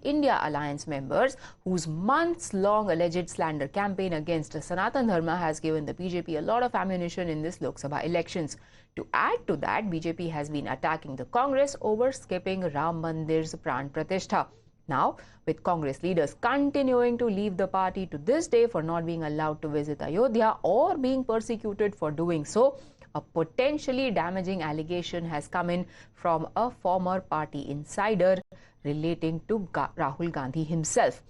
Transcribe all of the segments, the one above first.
India Alliance members, whose months-long alleged slander campaign against Sanatan Dharma has given the BJP a lot of ammunition in this Lok Sabha elections. To add to that, BJP has been attacking the Congress over skipping Ram Mandir's Pran Pratishtha. Now, with Congress leaders continuing to leave the party to this day for not being allowed to visit Ayodhya or being persecuted for doing so, a potentially damaging allegation has come in from a former party insider relating to Rahul Gandhi himself.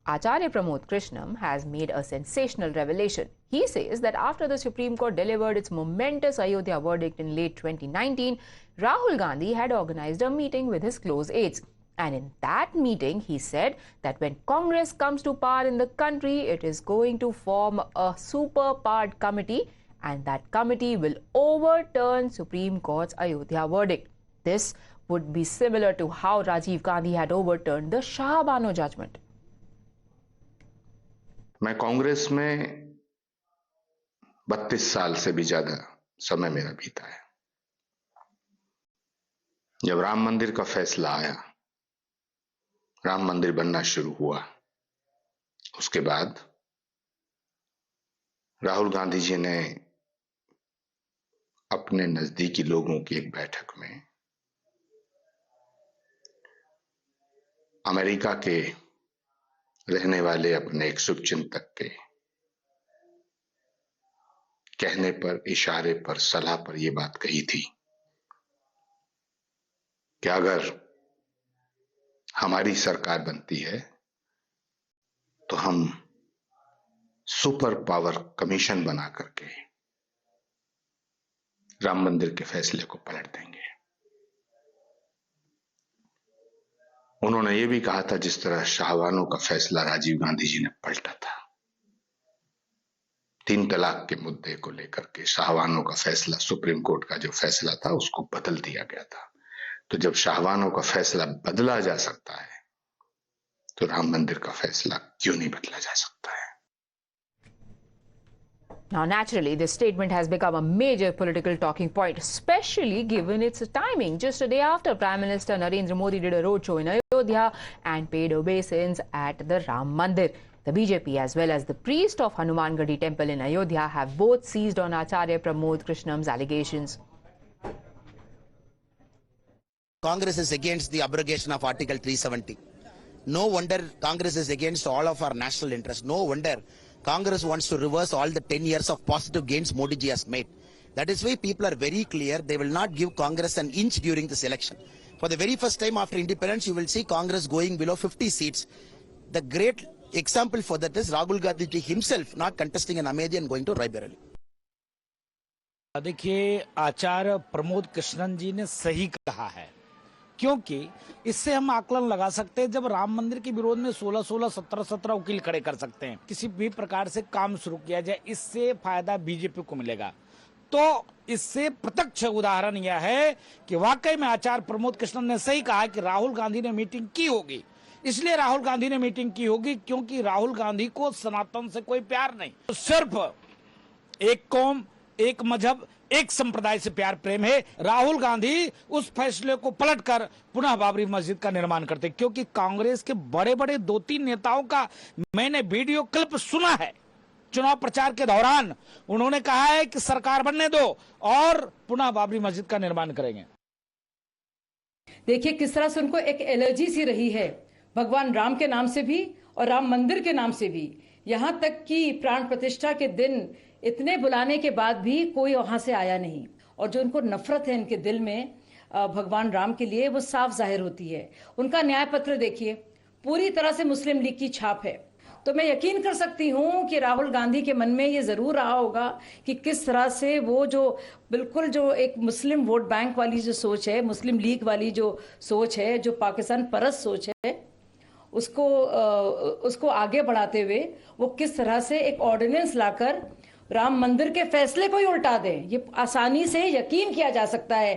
Acharya Pramod Krishnam has made a sensational revelation. He says that after the Supreme Court delivered its momentous Ayodhya verdict in late 2019, Rahul Gandhi had organized a meeting with his close aides. And in that meeting, he said that when Congress comes to power in the country, it is going to form a super powered committee, and that committee will overturn Supreme Court's Ayodhya verdict. This would be similar to how Rajiv Gandhi had overturned the Shah Bano judgment. मैं कांग्रेस में 32 साल से भी ज्यादा समय मेरा बीता है। जब राम मंदिर का फैसला आया, राम मंदिर बनना शुरू हुआ, उसके बाद राहुल गांधी जी ने अपने नजदीकी लोगों की एक बैठक में अमेरिका के रहने वाले अपने एक शुभचिंतक के कहने पर, इशारे पर, सलाह पर यह बात कही थी कि अगर हमारी सरकार बनती है तो हम सुपर पावर कमीशन बना करके राम मंदिर के फैसले को पलट देंगे। उन्होंने ये भी कहा था जिस तरह शाहबानो का फैसला राजीव गांधी जी ने पलटा था, 3 तलाक के मुद्दे को लेकर के शाहबानो का फैसला, सुप्रीम कोर्ट का जो फैसला था उसको बदल दिया गया था। तो जब शाहबानो का फैसला बदला जा सकता है तो राम मंदिर का फैसला क्यों नहीं बदला जा सकता है? Now, naturally, this statement has become a major political talking point, especially given its timing, just a day after Prime Minister Narendra Modi did a roadshow in Ayodhya and paid obeisance at the Ram Mandir. The BJP as well as the priest of Hanumangadi temple in Ayodhya have both seized on Acharya Pramod Krishnam's allegations. Congress is against the abrogation of Article 370. No wonder Congress is against all of our national interests. No wonder Congress wants to reverse all the 10 years of positive gains Modi ji has made. That is why people are very clear. They will not give Congress an inch during this election. For the very first time after independence, you will see Congress going below 50 seats. The great example for that is Rahul Gandhi ji himself not contesting in Amethi and going to Raebareli. देखिए, आचार्य प्रमोद कृष्णन जी ने सही कहा है, क्योंकि इससे हम आकलन लगा सकते हैं। जब राम मंदिर के विरोध में 16-16, 17-17 वकील खड़े कर सकते हैं, किसी भी प्रकार से काम शुरू किया जाए, इससे फायदा बीजेपी को मिलेगा। तो इससे प्रत्यक्ष उदाहरण यह है कि वाकई में आचार्य प्रमोद कृष्णन ने सही कहा कि राहुल गांधी ने मीटिंग की होगी। इसलिए राहुल गांधी ने मीटिंग की होगी क्योंकि राहुल गांधी को सनातन से कोई प्यार नहीं, तो सिर्फ एक कौम, एक मजहब, एक संप्रदाय से प्यार प्रेम है। राहुल गांधी उस फैसले को पलटकर पुनः बाबरी मस्जिद का निर्माण करते, क्योंकि कांग्रेस के बड़े बड़े 2-3 नेताओं का मैंने वीडियो क्लिप सुना है। चुनाव प्रचार के दौरान उन्होंने कहा है कि सरकार बनने दो और पुनः बाबरी मस्जिद का निर्माण करेंगे। देखिए किस तरह से उनको एक एलर्जी सी रही है भगवान राम के नाम से भी और राम मंदिर के नाम से भी। यहां तक कि प्राण प्रतिष्ठा के दिन इतने बुलाने के बाद भी कोई वहां से आया नहीं, और जो उनको नफरत है इनके दिल में भगवान राम के लिए, वो साफ जाहिर होती है। उनका न्याय पत्र देखिए, पूरी तरह से मुस्लिम लीग की छाप है। तो मैं यकीन कर सकती हूं कि राहुल गांधी के मन में ये जरूर रहा होगा कि किस तरह से वो जो बिल्कुल जो एक मुस्लिम वोट बैंक वाली जो सोच है, मुस्लिम लीग वाली जो सोच है, जो पाकिस्तान परस्त सोच है, उसको आगे बढ़ाते हुए वो किस तरह से एक ऑर्डिनेंस लाकर राम मंदिर के फैसले को ही उल्टा दें। ये आसानी से यकीन किया जा सकता है।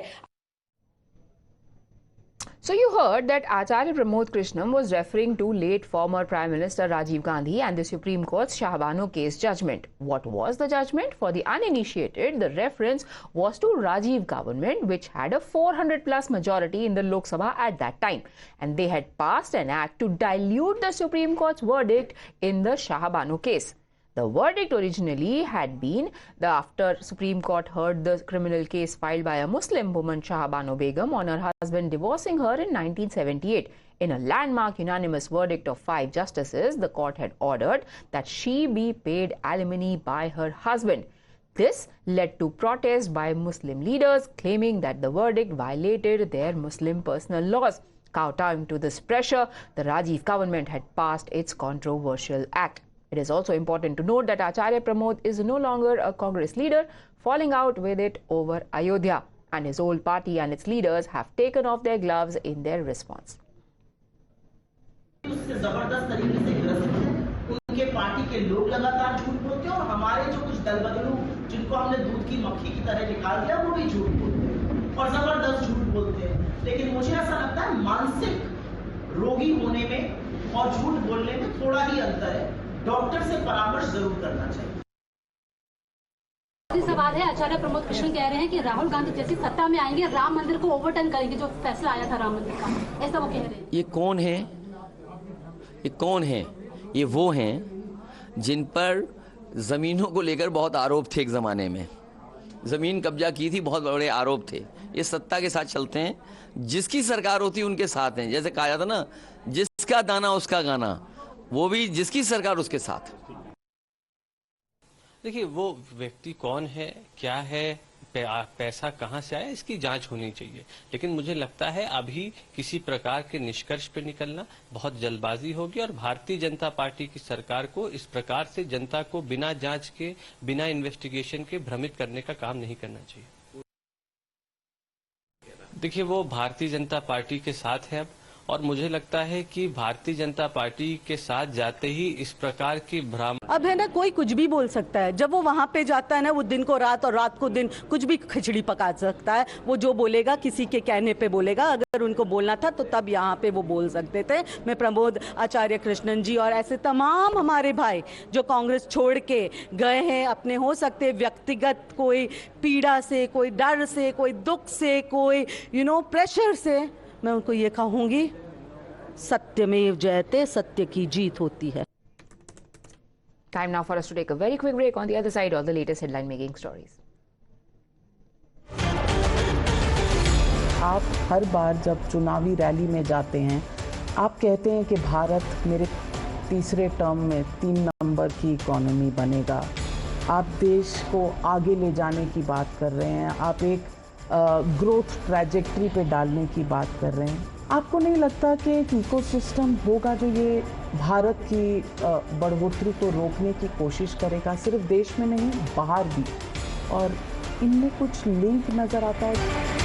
So you heard that Acharya Pramod Krishnam was referring to late former Prime Minister Rajiv Gandhi and the Supreme Court's Shah Bano case judgment. What was the judgment? For the uninitiated, the reference was to Rajiv government, which had a 400+ majority in the Lok Sabha at that time, and they had passed an act to dilute the Supreme Court's verdict in the Shah Bano case. The verdict originally had been that after Supreme Court heard the criminal case filed by a Muslim woman, Shah Bano Begum, on her husband divorcing her in 1978. In a landmark unanimous verdict of 5 justices, the court had ordered that she be paid alimony by her husband. This led to protests by Muslim leaders claiming that the verdict violated their Muslim personal laws. Kowtowing to this pressure, the Rajiv government had passed its controversial act. It is also important to note that Acharya Pramod is no longer a Congress leader, falling out with it over Ayodhya, and his old party and its leaders have taken off their gloves in their response. उससे जबरदस्त तरीके से ग्रसित हैं। उनके party के लोग लगातार झूठ बोलते हैं और हमारे जो कुछ दलबदलू जिनको हमने दूध की मक्खी की तरह निकाल दिया वो भी झूठ बोलते हैं और जबरदस्त झूठ बोलते हैं। लेकिन मुझे ऐसा लगता है मानसिक रोगी होने में और झूठ बोलने में थोड़ा ही अंतर है। डॉक्टर से परामर्श जरूर करना चाहिए। सवाल है, आचार्य प्रमोद कृष्ण कह रहे हैं कि राहुल गांधी जैसी सत्ता में आएंगे राम मंदिर को ओवरटर्न करेंगे, जो फैसला आया था राम मंदिर का, ऐसा वो कह रहे हैं। ये कौन है? ये कौन है? ये वो हैं जिन पर जमीनों को लेकर बहुत आरोप थे। एक जमाने में जमीन कब्जा की थी, बहुत बड़े आरोप थे। ये सत्ता के साथ चलते हैं, जिसकी सरकार होती है उनके साथ हैं। जैसे कहा जाता ना, जिसका दाना उसका गाना, वो भी जिसकी सरकार उसके साथ। देखिए, वो व्यक्ति कौन है, क्या है, पैसा कहां से आया, इसकी जांच होनी चाहिए। लेकिन मुझे लगता है अभी किसी प्रकार के निष्कर्ष पे निकलना बहुत जल्दबाजी होगी और भारतीय जनता पार्टी की सरकार को इस प्रकार से जनता को बिना जांच के, बिना इन्वेस्टिगेशन के भ्रमित करने का काम नहीं करना चाहिए। देखिए, वो भारतीय जनता पार्टी के साथ है अब, और मुझे लगता है कि भारतीय जनता पार्टी के साथ जाते ही इस प्रकार की भ्रम अब है ना, कोई कुछ भी बोल सकता है। जब वो वहां पे जाता है ना, वो दिन को रात और रात को दिन कुछ भी खिचड़ी पका सकता है। वो जो बोलेगा किसी के कहने पे बोलेगा। अगर उनको बोलना था तो तब यहाँ पे वो बोल सकते थे। मैं प्रमोद आचार्य कृष्णन जी और ऐसे तमाम हमारे भाई जो कांग्रेस छोड़ के गए हैं, अपने हो सकते व्यक्तिगत कोई पीड़ा से, कोई डर से, कोई दुख से, कोई प्रेशर से, मैं उनको ये कहूंगी, सत्यमेव जयते, सत्य की जीत होती है। Time now for us to take a very quick break. On the other side, all the latest headline making stories. आप हर बार जब चुनावी रैली में जाते हैं, आप कहते हैं कि भारत मेरे तीसरे टर्म में 3 नंबर की इकोनॉमी बनेगा। आप देश को आगे ले जाने की बात कर रहे हैं। आप एक ग्रोथ ट्रैजेक्टरी पे डालने की बात कर रहे हैं। आपको नहीं लगता कि एक इकोसिस्टम होगा जो ये भारत की बढ़ोतरी को रोकने की कोशिश करेगा, सिर्फ देश में नहीं बाहर भी, और इनमें कुछ लिंक नज़र आता है?